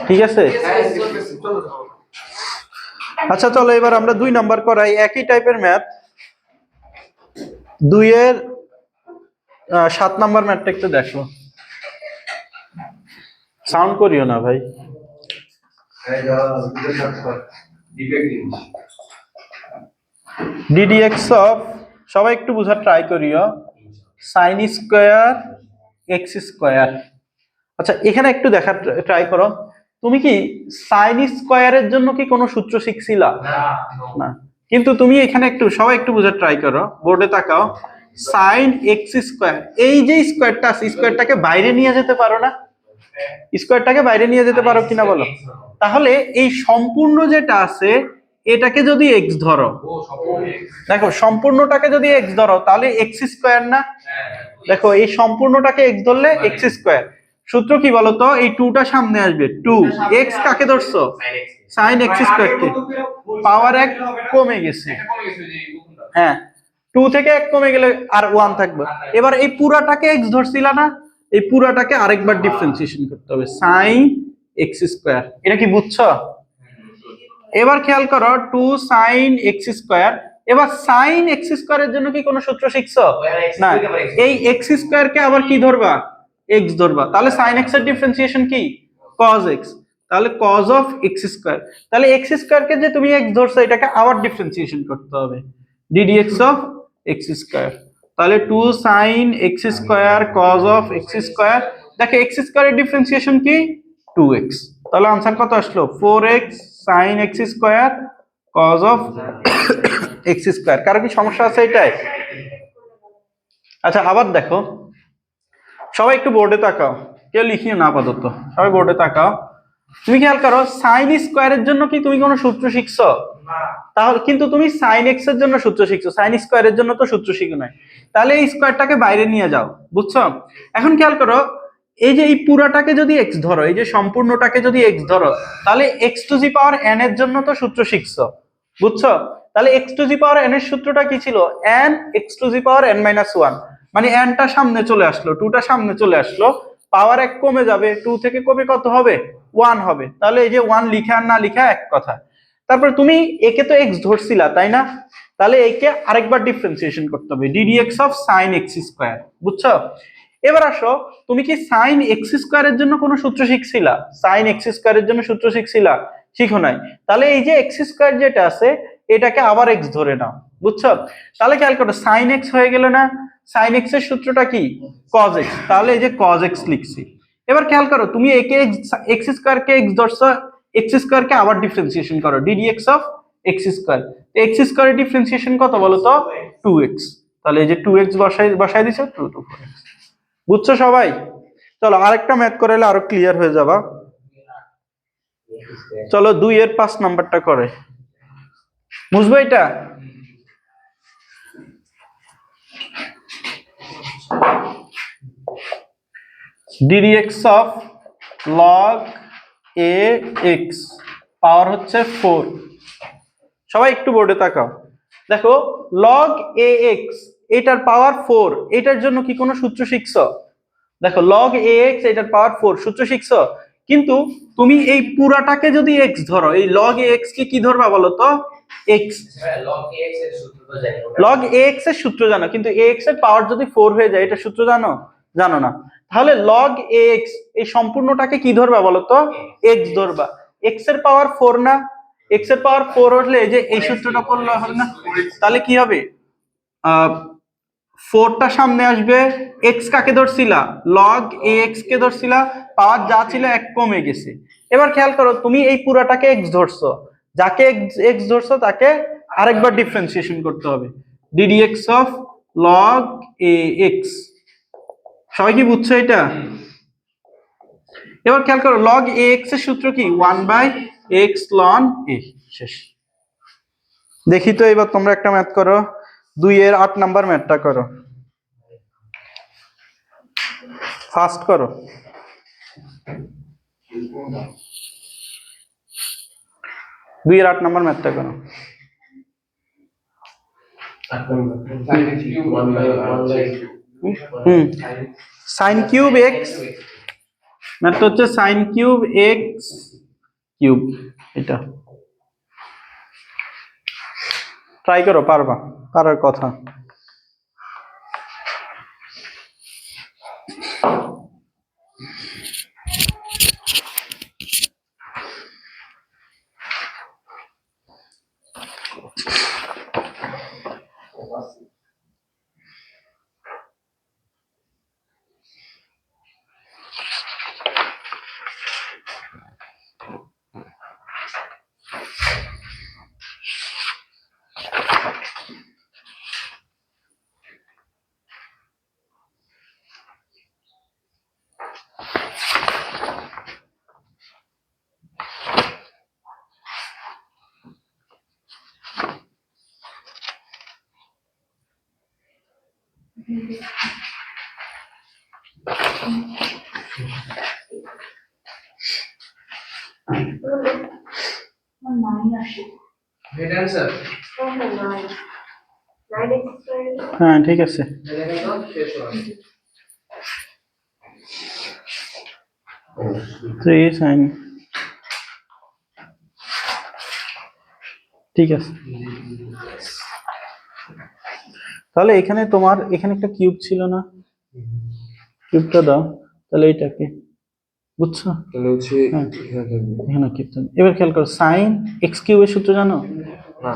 ঠিক আছে। আচ্ছা চলো এবার আমরা 2 নাম্বার করাই একই টাইপের ম্যাথ। 2 এর 7 নাম্বার ম্যাথটা একটু দেখো। সাউন্ড করিও না ভাই। ডিডিএক্স অফ, সবাই একটু বোঝার ট্রাই করিও, সাইন স্কোয়ার এক্স স্কোয়ার। আচ্ছা এখানে একটু দেখার ট্রাই করো, তুমি কি সাইন স্কোয়ারের জন্য কি কোনো সূত্র শিখছিলা? না। কিন্তু তুমি এখানে একটু সবাই একটু বোঝার ট্রাই করো, বোর্ডে তাকাও। সাইন এক্স স্কোয়ার, এই যে স্কোয়ারটা আছে স্কোয়ারটাকে বাইরে নিয়ে যেতে পারো না? স্কোয়ারটাকে বাইরে নিয়ে যেতে পারো কিনা বলো? তাহলে এই সম্পূর্ণ যেটা আছে এটাকে যদি এক্স ধরো, দেখো সম্পূর্ণটাকে যদি এক্স ধরো তাহলে এক্স স্কোয়ার না? দেখো এই সম্পূর্ণটাকে এক্স ধরলে এক্স স্কোয়ার। সূত্র কি বলতো, এই 2টা সামনে আসবে, 2 এক্স কাকে ধরছো? সাইন এক্স স্কোয়ার কে, পাওয়ার 1 কমে গেছে। হ্যাঁ 2 থেকে 1 কমে গেলে আর 1 থাকবে। এবার এই পুরাটাকে এক্স ধরছিলা না, এই পুরাটাকে আরেকবার ডিফারেন্সিয়েশন করতে হবে, সাইন এক্স স্কোয়ার। এটা কি বুঝছো? এবার খেয়াল করো 2 সাইন এক্স স্কোয়ার। এবার সাইন এক্স স্কোয়ারের জন্য কি কোনো সূত্র শিখছো? না। এই এক্স স্কোয়ার কে আবার কি ধরবা? এক্স ধরবা। তাহলে সাইন এক্স এর ডিফারেন্সিয়েশন কি? cos x। তাহলে cos অফ এক্স স্কোয়ার। তাহলে এক্স স্কোয়ার কে যে তুমি এক্স ধরছো এটাকে আবার ডিফারেন্সিয়েশন করতে হবে, ddx অফ এক্স স্কোয়ার। তাহলে 2 sine x square cos of x square. দেখো এক্স স্কোয়ারের ডিফারেন্সিয়েশন কি? 2x। তাহলে आंसर কত আসলো? 4x sin x square cos of x square. কারো কি সমস্যা আছে এটাই? আচ্ছা আবার দেখো, সবাই একটু বোর্ডে তাকাও, কেউ লিখিও না আপাতত, সবাই বোর্ডে তাকাও। তুমি খেয়াল করো সাইন স্কয়ারের জন্য কি তুমি কোনো সূত্র শিখছো? না। তাহলে কিন্তু তুমি সাইন এক্স এর জন্য সূত্র শিখছো, সাইন স্কয়ারের জন্য তো সূত্র শিখো নাই। তাহলে এই স্কয়ারটাকে বাইরে নিয়ে যাও, বুঝছো? এখন খেয়াল করো এই যে এই পুরাটাকে যদি এক্স ধরো, এই যে সম্পূর্ণটাকে যদি এক্স ধরো, তাহলে x to the power N এর জন্য তো সূত্র শিখছো, বুঝছো? তাহলে x to the power N এর সূত্রটা কি ছিল? N x to the power N minus one. মানে এনটা সামনে চলে আসলো, টুটা সামনে চলে আসলো, পাওয়ার 1 কমে যাবে, 2 থেকে কমে কত হবে? 1 হবে। তাহলে এই যে 1 লিখা আর না লিখা এক কথা। তারপর তুমি একে তো এক্স ধরছিলা তাই না? তাহলে একে আরেকবার ডিফারেন্সিয়েশন করতে হবে, ddx of sin x square, বুঝছো? এবার আসো, তুমি কি sin x স্কয়ারের জন্য কোনো সূত্র শিখছিলা? sin x স্কয়ারের জন্য সূত্র শিখছিলা? শিখো নাই। তাহলে এই যে x স্কয়ার যেটা আছে এটাকে আবার x ধরে নাও, বুঝছো? তাহলে খেয়াল করো sin x হয়ে গেল না? sin x এর সূত্রটা কি? cos x। তাহলে এই যে cos x লিখছি। এবার খেয়াল করো তুমি একে x স্কয়ার কে x ধরছো, x স্কয়ার কে আবার ডিফারেন্সিয়েশন করো, ddx of x square. x স্কয়ারের ডিফারেন্সিয়েশন কত বলো তো? 2x। তাহলে এই যে 2x বসাই দিছো, 2 2 4x। বুঝছো সবাই? চলো আরেকটা ম্যাথ করাইলে আরো ক্লিয়ার হয়ে যাবা। চলো 2 এর 5 নাম্বারটা করে বুঝবো এটা। ddx অফ log ax পাওয়ার হচ্ছে 4। সবাই একটু বোর্ডে তাকাও, দেখো log ax এটার পাওয়ার 4, এটার জন্য কি কোনো সূত্র শিখছো? দেখো log ax এটার পাওয়ার 4 সূত্র শিখছো, কিন্তু তুমি এই পুরাটাকে যদি x ধরো, এই log ax কে কি ধরবা বলো তো? x। log ax এর সূত্র জানো, কিন্তু ax এর পাওয়ার যদি 4 হয়ে যায় এটা সূত্র জানো? জানো না। তাহলে log ax এই সম্পূর্ণটাকে কি ধরবা বলো তো? x ধরবা। x এর পাওয়ার 4 না? x এর পাওয়ার 4 হলে যে এই সূত্রটা পড়লে হবে না? তাহলে কি হবে? 4টা সামনে আসবে, x কাকে ধরছিলা? log ax কে ধরছিলা, পাওয়ার যা ছিল 1 কমে গেছে। এবার খেয়াল করো তুমি এই পুরাটাকে x ধরছো, যাকে x ধরছো তাকে আরেকবার ডিফারেন্সিয়েশন করতে হবে, ddx অফ log ax। সবাই কি বুঝছো এটা? এবার খেয়াল করো log ax এর সূত্র কি? 1/x ln a। শেষ। দেখি তো এবার তোমরা একটা ম্যাথ করো, 2 এর 8 নাম্বার ম্যাথটা করো, ফাস্ট করো। 2 এর 8 নাম্বার ম্যাথটা করো। sin কিউব x ম্যাথটা হচ্ছে সাইন কিউব এক্স কিউব। এটা ট্রাই করো, পারবা, পারার কথা। হ্যাঁ ঠিক আছে। ঠিক আছে, তাহলে এখানে তোমার এখানে একটা কিউব ছিল না, কিউবটা দাও তাহলে এটাকে, বুঝছো? তাহলে হচ্ছে এখানে কিউব থাকবে। এবার খেয়াল করো, সাইন এক্স কিউবের সূত্র জানো? না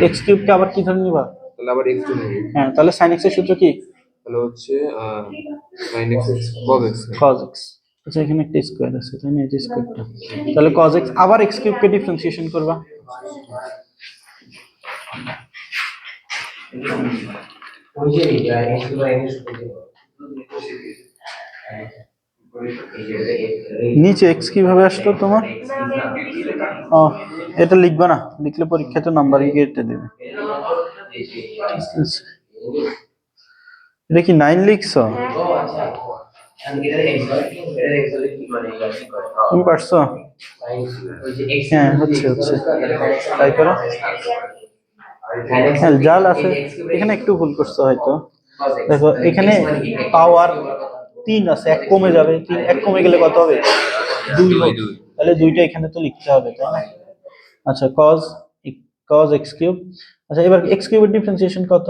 এক্স কিউবকে আবার কি ধরে নিবা? তাহলে আবার x ধরে নেব। হ্যাঁ, তাহলে সাইন এক্স এর সূত্র কি? তাহলে হচ্ছে sin x cos x। cos x। আচ্ছা, এখানে একটা স্কয়ার আছে তাই না, এই স্কয়ারটা, তাহলে cos x আবার x কিউবকে ডিফারেন্সিয়েশন করবা। নিচে x কিভাবে আসলো তোমার? ও, এটা লিখবা না, লিখলে পরীক্ষাতে নাম্বার কেটে দেবে। এটা কি 9 লিখছো? তুমি পারছো? হ্যাঁ, হচ্ছে হচ্ছে, তাই করো। হ্যাঁ, জাল আছে এখানে, একটু ভুল করছো হয়তো। দেখো এখানে পাওয়ার 3 আছে, এক কমে যাবে, 3 এক কমে গেলে কত হবে? 2 হবে, তাহলে দুইটা এখানে তো লিখতে হবে তাই না? আচ্ছা, cos x কিউব। আচ্ছা, এবার x কিউবের ডিফারেন্সিয়েশন কত?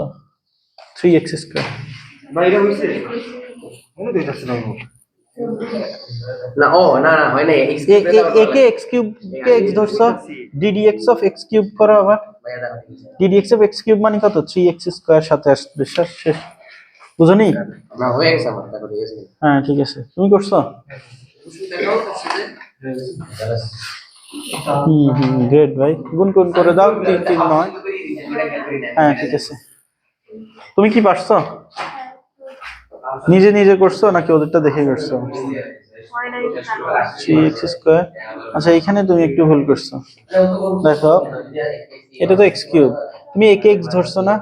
3x square. বাইরে হইছে মনে দিতেছ না না, ও না না হয় না, একে x কিউব কে x ধরছো, ddx অফ x কিউব করো আবার। ddx অফ x কিউব মানে কত? 3x স্কয়ার সাথে আসবে, শেষ। বুঝনি? না হয়ে গেছে আমার, দেখো ঠিক আছে। হ্যাঁ ঠিক আছে, তুমি করছো? গ্রেট ভাই, গুণ গুণ করে দাও, 3 3 9। হ্যাঁ ঠিক আছে। তুমি কি পারছো? নিজে নিজে করছো নাকি ওদেরটা দেখে করছো? 3x square. আচ্ছা, এখানে তুমি একটু ভুল করছো। দেখো এটা তো x কিউব, তুমি একে x ধরছো না,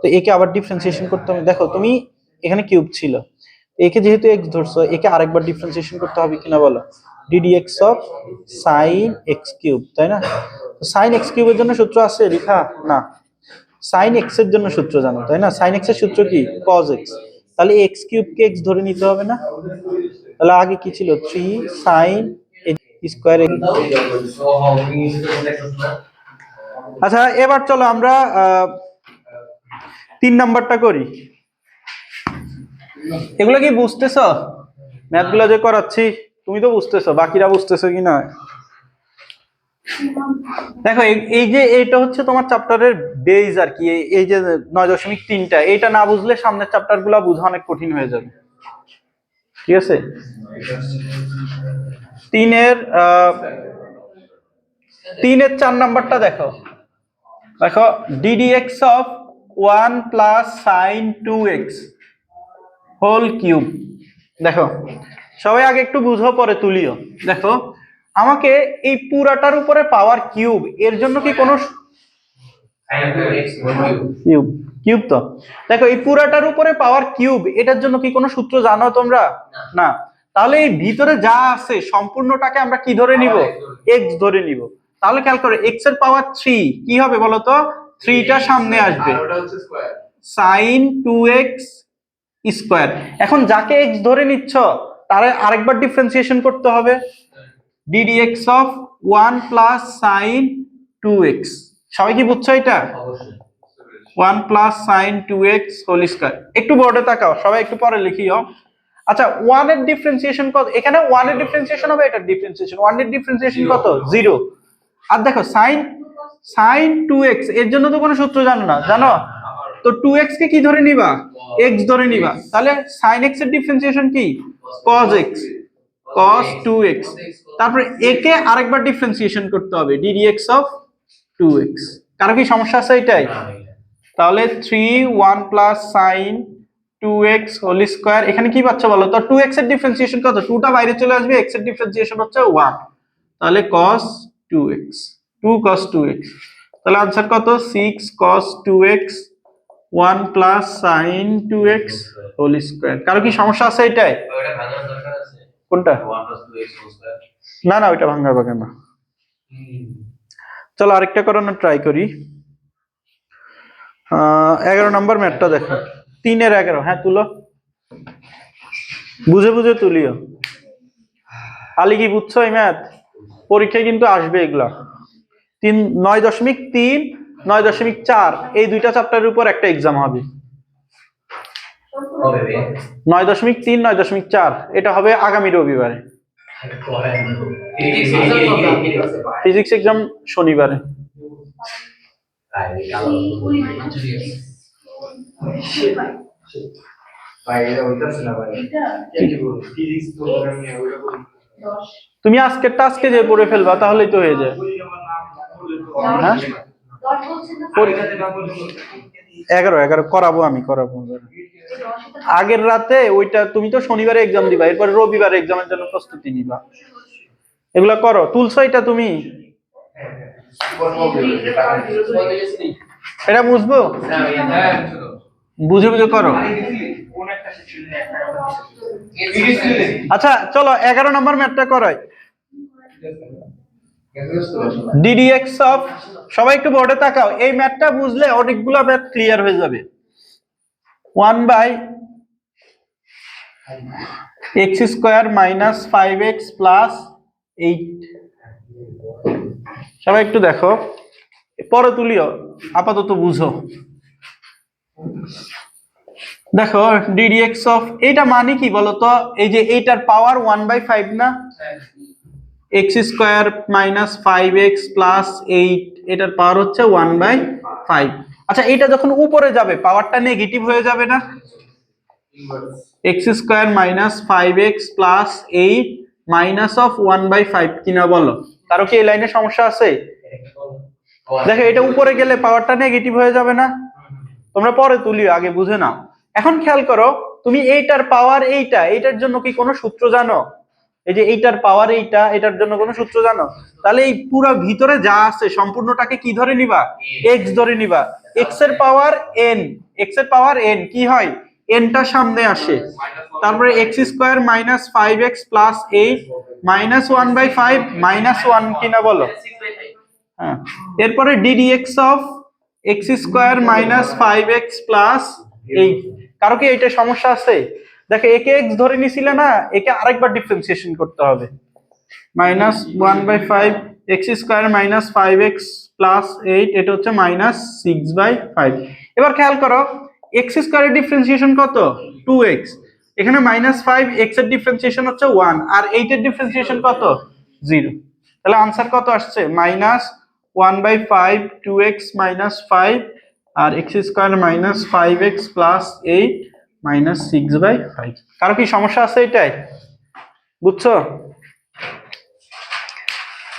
তো একে আবার ডিফারেন্সিয়েশন করতে হবে। দেখো তুমি এখানে কিউব ছিল, একে যেহেতু x ধরছো, একে আরেকবার ডিফারেন্সিয়েশন করতে হবে কিনা বলো? ddx of sin x cube, তাই না? তো sin x কিউবের জন্য সূত্র আছে লেখা না, sin x এর জন্য সূত্র জানো তাই না? sin x এর সূত্র কি? cos x। তাহলে x কিউব কে x ধরে নিতে হবে না? তাহলে আগে কি ছিল? 3 sin স্কয়ার। আচ্ছা, এবার চলো আমরা 3 নাম্বারটা করি। এগুলো কি বুঝতেছো? ম্যাথগুলো যে করাচ্ছি তুমি তো বুঝতেছো, বাকিরা বুঝতেছো কিনা? দেখো এই যে এটা হচ্ছে তোমার চ্যাপ্টারের বেজ আর কি, এই যে 9.3টা, এটা না বুঝলে সামনের চ্যাপ্টার গুলা বোঝা অনেক কঠিন হয়ে যাবে। ঠিক আছে, 3-এর 4 নাম্বারটা দেখো। দেখো ddx of 1 plus sin 2x whole cube. দেখো সবাই আগে একটু বুঝো, পরে তুলিও। দেখো আমাকে এই পুরাটার উপরে পাওয়ার কিউব, এর জন্য কি কোনো কিউব কিউব তো, দেখো এই পুরাটার উপরে পাওয়ার কিউব, এটার জন্য কি কোনো সূত্র জানো তোমরা? না। তাহলে এই ভিতরে যা আছে সম্পূর্ণটাকে আমরা কি ধরে নিব? x ধরে নিব। তাহলে খেয়াল করো, x এর পাওয়ার 3 কি হবে বলো তো? 3টা সামনে আসবে, sin 2x স্কয়ার। এখন যাকে x ধরে নিচ্ছ তারে আরেকবার ডিফারেন্সিয়েশন করতে হবে ddx of 1 plus sign 2x। সবাই কি বুঝছো এটা? 1 plus sign 2x whole square. একটু বোর্ডে তাকাও, সবাই একটু পরে লিখিও। আচ্ছা 1 এর ডিফারেন্সিয়েশন কত? এখানে 1 এর ডিফারেন্সিয়েশন হবে, এটার ডিফারেন্সিয়েশন 1 এর ডিফারেন্সিয়েশন কত? 0। আর দেখো সাইন 2x এর জন্য তো কোনো সূত্র জানো না, জানো? তো 2x কে কি ধরে নিবা? x ধরে নিবা। তাহলে sin x এর ডিফারেন্সিয়েশন কি? cos x, cos 2x। তারপরে a কে আরেকবার ডিফারেন্সিয়েশন করতে হবে ddx অফ 2x। কারো কি সমস্যা আছে এটাই? তাহলে 3 1 plus sin 2x whole square. এখানে কি পাচ্ছ বলো তো? 2x এর ডিফারেন্সিয়েশন কত? 2 টা বাইরে চলে আসবে, x এর ডিফারেন্সিয়েশন হচ্ছে 1। তাহলে cos 2x, 2 cos 2x। তাহলে आंसर কত? 6 cos 2x 1 plus sin 2x whole square. কারো কি সমস্যা আছে এটাই? ওটা ভাঙার দরকার আছে? কোনটা? 1 + 2x হোল স্কয়ার। না না, ওইটা ভাঙাবো কেন? চলো আরেকটা করানোর ট্রাই করি। 11 নম্বর ম্যাথটা দেখো, 3 এর 11। হ্যাঁ তুলো, বুঝে বুঝে তুলিও। আলি কি বুঝছো এই ম্যাথ? পরীক্ষায় কিন্তু আসবে এগুলা। 9.3 9.4 এই দুইটা চ্যাপ্টারের উপর একটা এক্সাম হবে। 9.3 9.4 এটা হবে আগামী রবিবারে। ফিজিক্স এক্সাম শনিবারে। তুমি আজকেরটা আজকে যে পড়ে ফেলবা তাহলেই তো হয়ে যায়। হ্যাঁ 11 করাবো, আমি করাবো। আগের রাতে ওইটা তুমি তো শনিবারে এক্সাম দিবা, এরপর রবিবারে এক্সামের জন্য প্রস্তুতি নিবা। এগুলা করো, তুলছো এটা তুমি? এটা বুঝবো, বুঝে বুঝে করো। আচ্ছা চলো 11 নম্বর ম্যাথটা করাই। ddx অফ, সবাই একটু বোর্ডে তাকাও। এই ম্যাথটা বুঝলে অনেকগুলো ম্যাথ ক্লিয়ার হয়ে যাবে। 1 by x square minus 5x plus 8। সবাই একটু দেখো, পরে তুলিও, আপাতত বুঝো। দেখো ddx অফ, এটা মানে কি বলতো? এই যে এইটার পাওয়ার 1/5 না, x square minus 5x plus 8 এটার পাওয়ার হচ্ছে 1/5। আচ্ছা এটা যখন উপরে যাবে পাওয়ারটা নেগেটিভ হয়ে যাবে না? x square minus 5x plus 8 minus of 1/5 কিনা বলো? কারো কি এই লাইনে সমস্যা আছে? দেখো এটা উপরে গেলে পাওয়ারটা নেগেটিভ হয়ে যাবে না? তোমরা পরে তুলিও, আগে বুঝে নাও। এখন খেয়াল করো, তুমি এইটার পাওয়ার এইটা, এইটার জন্য কি কোনো সূত্র জানো? এই যে এইটার পাওয়ার এইটা, এটার জন্য কোনো সূত্র জানো? তাহলে এই পুরো ভিতরে যা আছে সম্পূর্ণটাকে কি ধরে নিবা? x ধরে নিবা। x এর পাওয়ার n, x এর পাওয়ার n কি হয়? n টা সামনে আসে। তারপরে x square minus 5x plus 8 minus 1/5 minus 1 কিনা বলো? হ্যাঁ, এরপরে ddx of x square minus 5x plus 8। কারো কি এইটা সমস্যা আছে? দেখো একে x ধরে নিছিলে না, একে আরেকবার ডিফারেন্সিয়েশন করতে হবে। Minus 1/5 x square minus 5x plus 8 এটা হচ্ছে মাইনাস 6/5। এবার খেয়াল করো x স্কয়ারের ডিফারেন্সিয়েশন কত? 2x। এখানে মাইনাস 5, x এর ডিফারেন্সিয়েশন হচ্ছে 1 আর 8 এর ডিফারেন্সিয়েশন কত? 0। তাহলে आंसर কত আসছে? মাইনাস 1/5 2x মাইনাস 5 আর x square minus 5x plus 8 minus 6/5। কারো কি সমস্যা আছে এটাই? বুঝছো?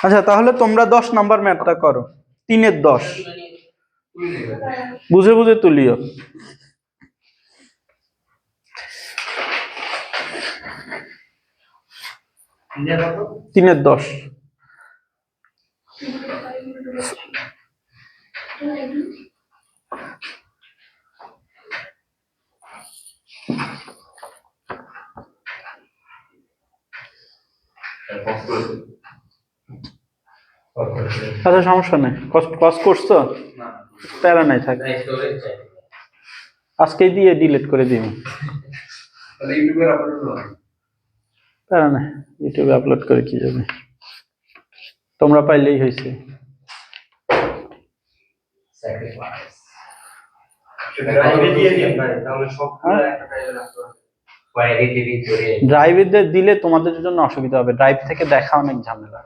আচ্ছা তাহলে তোমরা 10 নাম্বার ম্যাথটা করো, 3 এর 10। বুঝে বুঝে তুলিও। তিনের 10। আচ্ছা সমস্যা নাই, কষ্ট করছো না, প্যারা নাই, থাক আজকেই দিয়ে ডিলিট করে দিই। তাহলে ইউটিউবে আপলোড করো। প্যারা না, ইউটিউবে আপলোড করে কি যাবে, তোমরা পাইলেই হয়েছে। ড্রাইভে দিয়ে দিন ভাই, তাহলে সবগুলো একটা ড্রাইভে রাখতে হবে। ড্রাইভে দিলে তোমাদের জন্য অসুবিধা হবে, ড্রাইভ থেকে দেখা অনেক ঝামেলা। না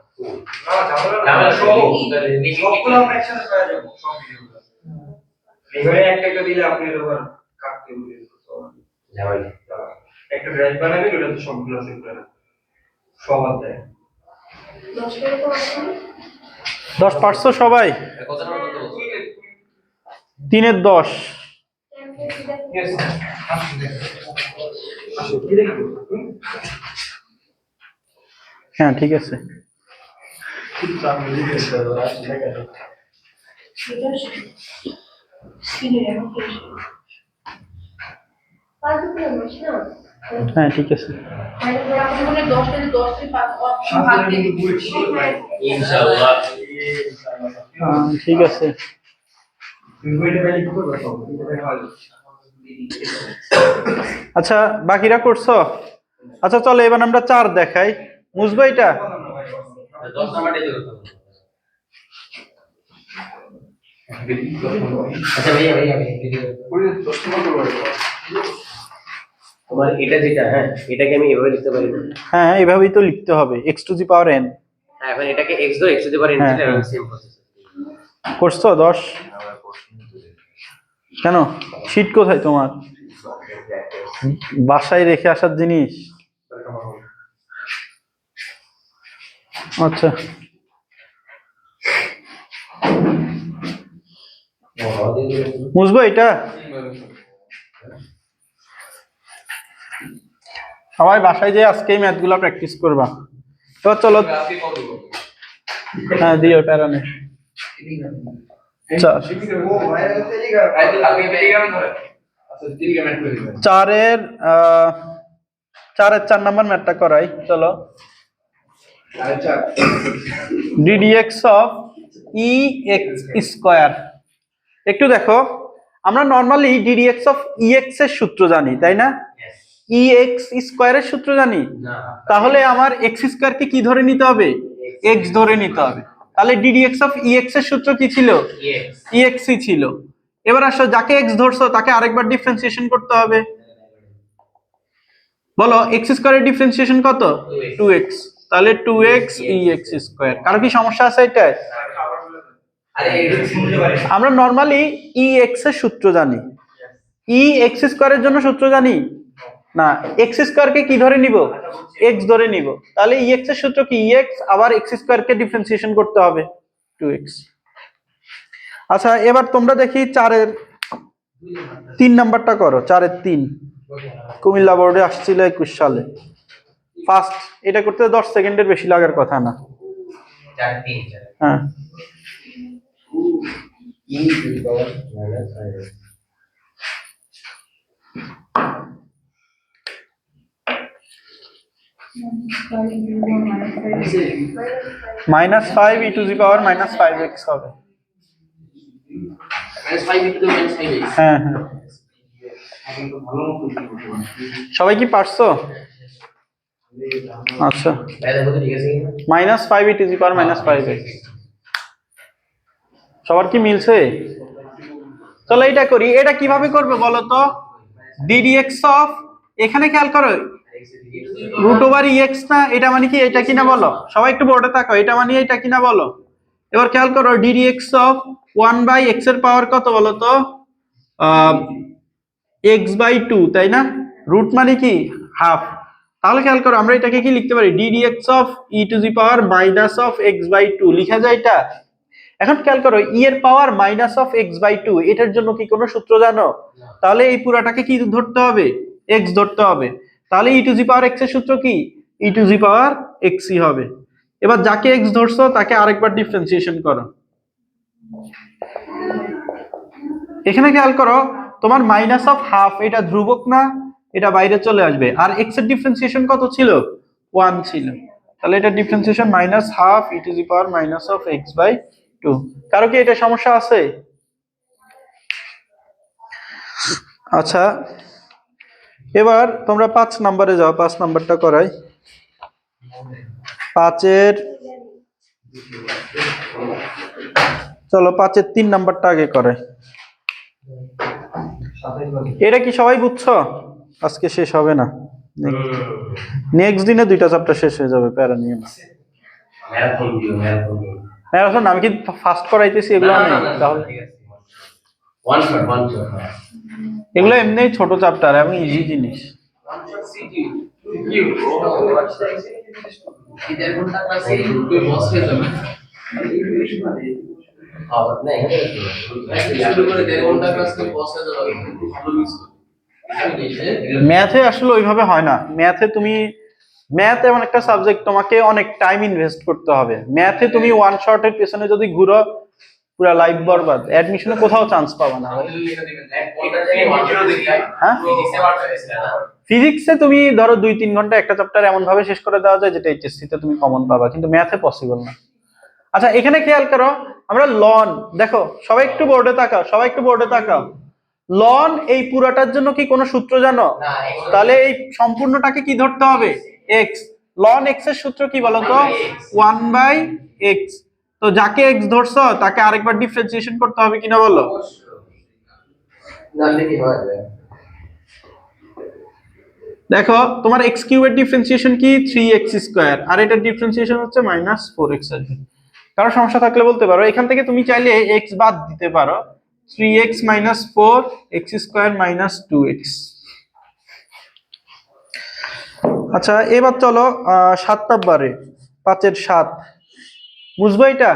ঝামেলা সবগুলো আমরা একসাথে করা যাবে, সব ভিডিওগুলো এবারে একটা একটা দিলে আপনি আবার কাটতে হবে ঝামেলা। একটা ড্রাইভ বানাবে, ওটাতে সবগুলো সেভ করে রাখবে, সবার দেয় 10 পারছো সবাই? 3-এর 10। হ্যাঁ ঠিক আছে। হ্যাঁ ঠিক আছে। ঠিক আছে। আচ্ছা বাকিরা করছো? আচ্ছা চলো এবার আমরা 4 দেখাই, বুঝবো এটা? আচ্ছা ভাইয়া তোমার এটা যেটা, হ্যাঁ এটাকে আমি এভাবে লিখতে পারি না? হ্যাঁ এভাবেই তো লিখতে হবে, x⁴n। হ্যাঁ এখন এটাকে x ধরে x⁴n দিলে সেম প্রসেস। করছো 10? কেন, শীট কোথায় তোমার? বাসায় রেখে আসার জিনিস। আচ্ছা বুঝবো এটা? সবাই বাসায় যে আজকেই ম্যাথগুলো প্র্যাকটিস করবা। তো চলো, হ্যাঁ দিও প্যারা নেই। 4-এর 4 নাম্বার ম্যাথটা করাই, চলো। ddx of ex²। একটু দেখো, আমরা নরমালি ddx অফ ex এর সূত্র জানি, তাই না? ex² এর সূত্র জানি, তাহলে আমার x² কে কি ধরে নিতে হবে? x ধরে নিতে হবে। তাহলে ddx অফ ex এর সূত্র কি ছিল? ex ছিল। এবার আসো, যাকে x ধরছো তাকে আরেকবার ডিফারেন্সিয়েশন করতে হবে। বলো x² এর ডিফারেন্সিয়েশন কত? 2x। তাহলে 2x ex²। কারো কি সমস্যা আছে এটায়? আমরা নরমালি ex এর সূত্র জানি, ex² এর জন্য সূত্র জানি না, x² কে কি ধরে নিব? x ধরে নিব। তাহলে ex এর সূত্র কি? ex আবার x² কে ডিফারেন্সিয়েশন করতে হবে 2x। আচ্ছা এবার তোমরা দেখি 4-এর 3 নাম্বারটা করো। 4-এর 3 কুমিল্লা বোর্ডে আসছিল 21 সালে। ফার্স্ট এটা করতে 10 সেকেন্ডের বেশি লাগার কথা না। 4-3 হ্যাঁ -5 e⁻⁻5x হবে। হ্যাঁ হ্যাঁ সবাই কি পারছো? আচ্ছা -5 e⁻⁻5x সবার কি মিলছে? চলো এটা করি। এটা কিভাবে করবে বলো তো? ddx অফ, এখানে খেয়াল করো √ex না, এটা মানে কি? এটা কিনা বলো, সবাই একটু বোর্ডে তাকাও, এটা মানে এটা কিনা বলো। এবার খেয়াল করো ddx অফ 1/x এর পাওয়ার কত বলো তো? x/2, তাই না? রুট মানে কি? হাফ। তাহলে খেয়াল করো আমরা এটাকে কি লিখতে পারি? ddx অফ e⁻⁻x/2 লিখা যায় এটা। এখন খেয়াল করো এর পাওয়ার -(x/2), এটার জন্য কি কোনো সূত্র জানো? তাহলে এই পুরাটাকে কি ধরতে হবে? x ধরতে হবে। তাহলে e⁻x এর সূত্র কি? e⁻x হবে। এবার যাকে x ধরছো তাকে আরেকবার ডিফারেন্সিয়েশন করো। এখানে খেয়াল করো তোমার -(½ এটা ধ্রুবক না, এটা বাইরে চলে আসবে। আর x এর ডিফারেন্সিয়েশন কত ছিল? 1 ছিল। তাহলে এটা ডিফারেন্সিয়েশন -½ e⁻⁻x/2। কারো কি এটা সমস্যা আছে? আচ্ছা এবার তোমরা 5 নম্বরে যাও, 5 নাম্বারটা করাই। 5-এর চলো 5-এর 3 নাম্বারটা আগে করে। এটা কি সবাই বুঝছো? আজকে শেষ হবে না, নেক্সট দিনে 2টা চ্যাপ্টার শেষ হয়ে যাবে, প্যারা নিয়ে না। ম্যারাথন আমি কি ফাস্ট করাইতেছি এগুলো নেই তাহলে? এগুলো এমনি ছোট চ্যাপ্টার এবং ইজি জিনিস। ম্যাথে আসলে ওইভাবে হয় না। ম্যাথে তুমি, ম্যাথ এমন একটা সাবজেক্ট তোমাকে অনেক টাইম ইনভেস্ট করতে হবে। ম্যাথে তুমি ওয়ান শটের পেছনে যদি ঘুরো পুরো লাইফ বরবাদ, অ্যাডমিশনে কোথাও চান্স পাবে না ভাই। হ্যাঁ, ফিজিক্সে তুমি ধরো 2-3 ঘন্টা একটা চ্যাপ্টার এমন ভাবে শেষ করে দেওয়া যায় যেটা এইচএসসি তে তুমি কমন পাবা, কিন্তু ম্যাথে পসিবল না। আচ্ছা এখানে খেয়াল করো, আমরা লন, দেখো সবাই একটু বোর্ডে তাকাও, সবাই একটু বোর্ডে তাকাও। লন এই পুরাটার জন্য কি কোনো সূত্র জানো? তাহলে এই সম্পূর্ণটাকে কি ধরতে হবে? এক্স। লন এক্স এর সূত্র কি বলতো? 1/x। তো যাকে এক্স ধরছো তাকে আরেকবার ডিফারেন্সিয়েশন করতে হবে কিনা বলো? দেখো তোমার এক্স কিউবের ডিফারেন্সিয়েশন কি? 3x², আর এটার ডিফারেন্সিয়েশন হচ্ছে -4x আসবে। কারো সমস্যা থাকলে বলতে পারো। এখান থেকে তুমি চাইলে x বাদ দিতে পারো, 3x - 4 x² - 2x। আচ্ছা এবার চলো 7 নম্বরে, 5-এর 7 বুঝবো এটা?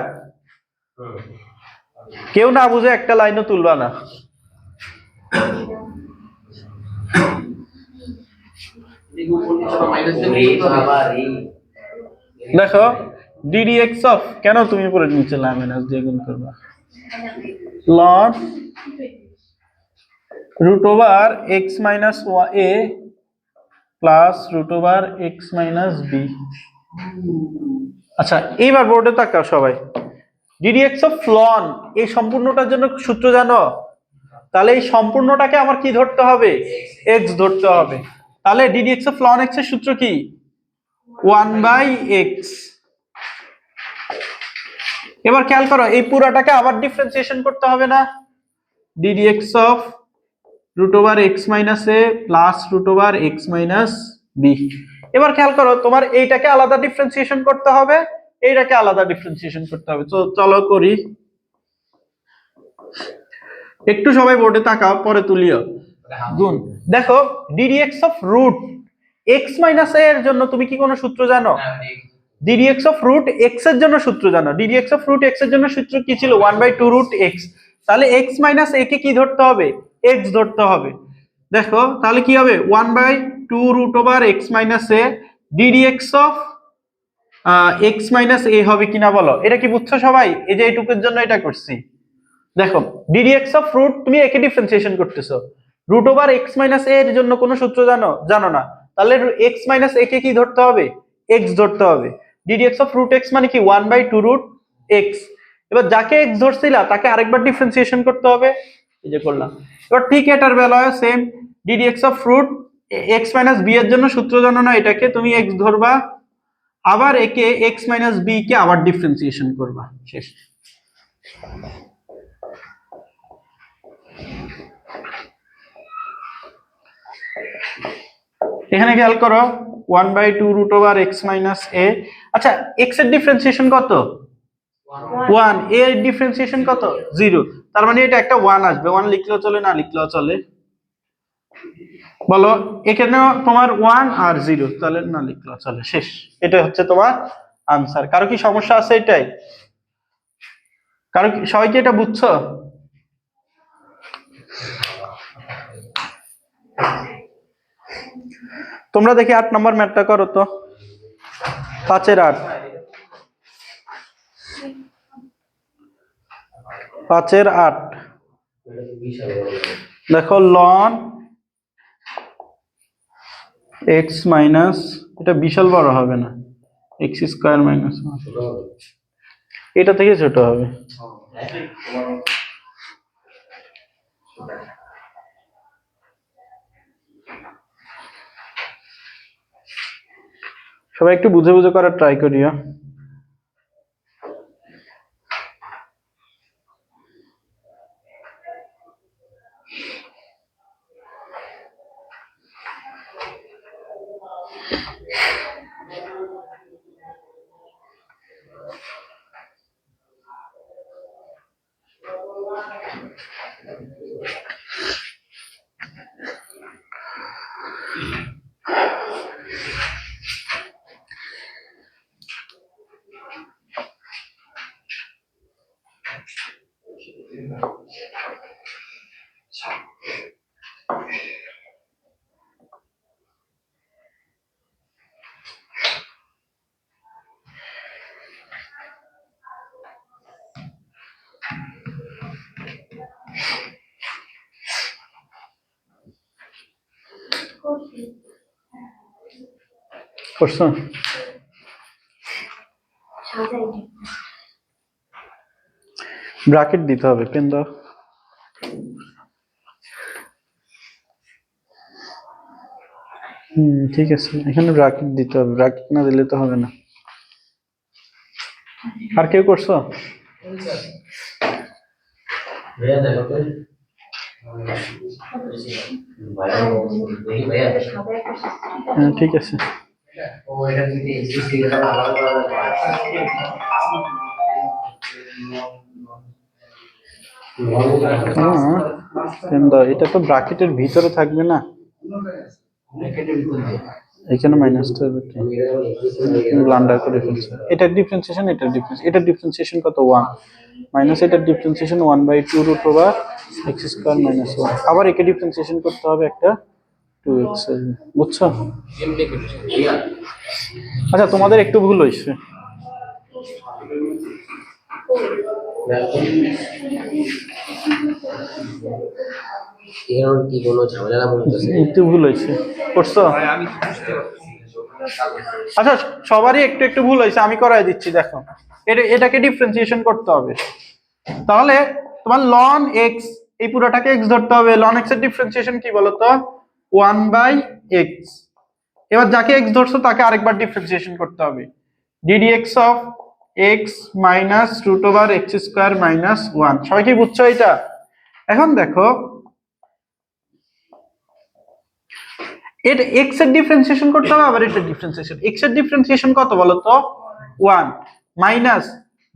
কেউ না বুঝে একটা লাইনও তুলবা না। দেখো ddx অফ, কেন তুমি উপরে নিচে মাইনাস দিয়ে গুণ করবা? ln √x - a plus √x - b। আচ্ছা এইবার বোর্ডে তাকাও সবাই। ddx অফ ln, এই সম্পূর্ণটার জন্য সূত্র জানো? তাহলে এই সম্পূর্ণটাকে আমার কি ধরতে হবে? x ধরতে হবে। তাহলে ddx অফ ln x এর সূত্র কি? 1/x। এবার খেয়াল করো এই পুরাটাকে আবার ডিফারেন্সিয়েশন করতে হবে না? ddx of √x - a plus √x - b। এবার খেয়াল করো তোমার এইটাকে আলাদা ডিফারেন্সিয়েশন করতে হবে, এইটাকে আলাদা ডিফারেন্সিয়েশন করতে হবে। তো চলো করি, একটু সবাই বোর্ডে তাকাও, পরে তুলিও গুণ। দেখো ddx অফ √x - a এর জন্য তুমি কি কোনো সূত্র জানো? ddx অফ √x এর জন্য সূত্র জানো? ddx অফ √x এর জন্য সূত্র কি ছিল? 1/2√x। তাহলে x - a কে কি ধরতে হবে? x ধরতে হবে। দেখো তাহলে কি হবে? 1/2√x - a ddx of x - a হবে কিনা বলো? এটা কি বুঝছো সবাই? এই যে এইটুকুর জন্য এটা করছি। দেখো ddx অফ রুট, তুমি একে ডিফারেন্সিয়েশন করতেছো, √x - a এর জন্য কোন সূত্র জানো? জানো না। তাহলে x - a কে কি ধরতে হবে? x ধরতে হবে। ddx অফ √x মানে কি? 1/2√x। এবার যাকে x ধরছিলা তাকে আরেকবার ডিফারেন্সিয়েশন করতে হবে, এই যে করলাম। এবার ঠিক এটার বেলায় same, ddx of √x - b এর জন্য সূত্র জানো না, এটাকে তুমি x ধরবা, আবার একে x - b কে আবার ডিফারেন্সিয়েশন করবা, শেষ। এখানে খেয়াল করো 1/2√x - a। আচ্ছা x এর ডিফারেন্সিয়েশন কত? 1। a এর ডিফারেন্সিয়েশন কত? 0। তার মানে এটা একটা 1 আসবে। 1 লিখলেও চলে, না লিখলেও চলে। বলো এখানে তোমার 1 আর 0, তাহলে না লিখলেও চলে, শেষ। এটা হচ্ছে তোমার আনসার। কারো কি সমস্যা আছে এটাই? কারো সবাই কি এটা বুঝছো? তোমরা দেখি 8 নম্বর ম্যাথটা করো তো, 5-এর 8। 5-এর 8 দেখো ln x মাইনাস, এটা বিশাল বড় হবে না, x² - এটা থেকে ছোট হবে। সবাই একটু বুঝে বুঝে করার ট্রাই করিও। করছো? ব্র্যাকেট দিতে হবে, পেন দাও। ঠিক আছে, এখানে ব্র্যাকেট দিতে হবে, ব্র্যাকেট না দিলে তো হবে না। আর কেউ করছো? হ্যাঁ ঠিক আছে। এটা তো ব্র্যাকেটের ভিতরে থাকবে না, এখানে মাইনাসটা ব্লান্ডার করে ফেলছে। এটার ডিফারেন্সিয়েশন, এটার ডিফারেন্সিয়েশন কত? 1 মাইনাস এটার differentiation 1/2 root over x square minus 1। আবার একে ডিফারেন্সিয়েশন করতে হবে, একটা 2x আসবে, বুঝছো? আচ্ছা তোমাদের একটু ভুল হয়েছে। কি কোনো ঝামেলা না মনে হচ্ছে? একটু ভুল হয়েছে, করছো? আচ্ছা সবারই একটু একটু ভুল হয়েছে, আমি করাই দিচ্ছি। দেখো এটাকে ডিফারেন্সিয়েশন করতে হবে, তাহলে তোমার ln x, এই পুরোটাকে x ধরতে হবে। ln x এর ডিফারেন্সিয়েশন কি বলতো? 1/x। এবার যাকে x ধরছো তাকে আরেকবার ডিফারেন্সিয়েশন করতে হবে, ddx of x minus root over x square minus 1। সবাই কি বুঝছো এটা? এখন দেখো এটা x এর ডিফারেন্সিয়েশন করতে হবে, আবার এটা ডিফারেন্সিয়েশন। x এর ডিফারেন্সিয়েশন কত বলতো? 1 মাইনাস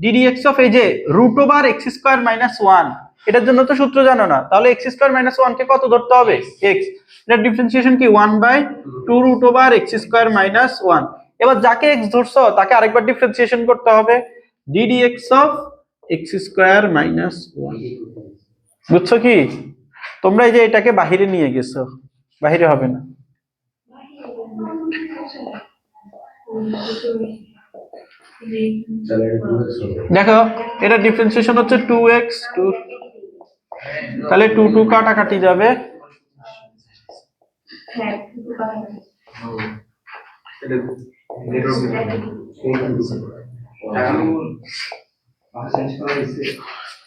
ddx অফ এই যে root over x square minus 1। এটার জন্য তো সূত্র জানো না, তাহলে x স্কয়ার মাইনাস 1 কে কত ধরতে হবে? x। এটার ডিফারেন্সিয়েশন কি? 1/2 root over x square minus 1। এবার যাকে x ধরছো তাকে আরেকবার ডিফারেন্সিয়েশন করতে হবে, ddx of x square minus 1। বুঝছো কি? তোমরা এই যে এটাকে বাহিরে নিয়ে গেছো, বাহিরে হবে না। দেখো এটা ডিফারেন্সিয়েশন হচ্ছে 2x 2, তাহলে 2 2 কাটাকাটি যাবে।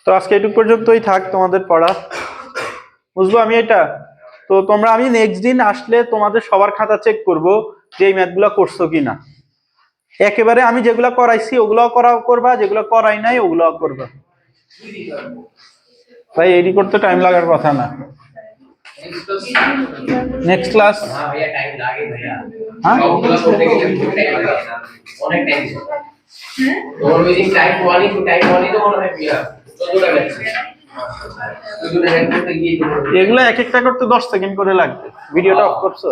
তো আজকে এটুকু পর্যন্তই থাক তোমাদের পড়া, বুঝবো আমি এটা। তো তোমরা, আমি নেক্সট দিন আসলে তোমাদের সবার খাতা চেক করব যে এই ম্যাথগুলো করছো কিনা। একেবারে আমি যেগুলো করাইছি ওগুলো করবা, যেগুলো করাই নাই ওগুলো করবা। ভাই এডি করতে টাইম লাগার কথা না। নেক্সট ক্লাস ভাইয়া টাইম লাগে ভাইয়া। হ্যাঁ সবগুলো করতে গেলে টাইম লাগে, অনেক টাইম। তোমার মিটিং টাইম ওয়ানই তো মনে হয় ভাইয়া 14টা ম্যাচ। এগুলো এক একটা করতে 10 সেকেন্ড করে লাগবে। ভিডিওটা অফ করছো?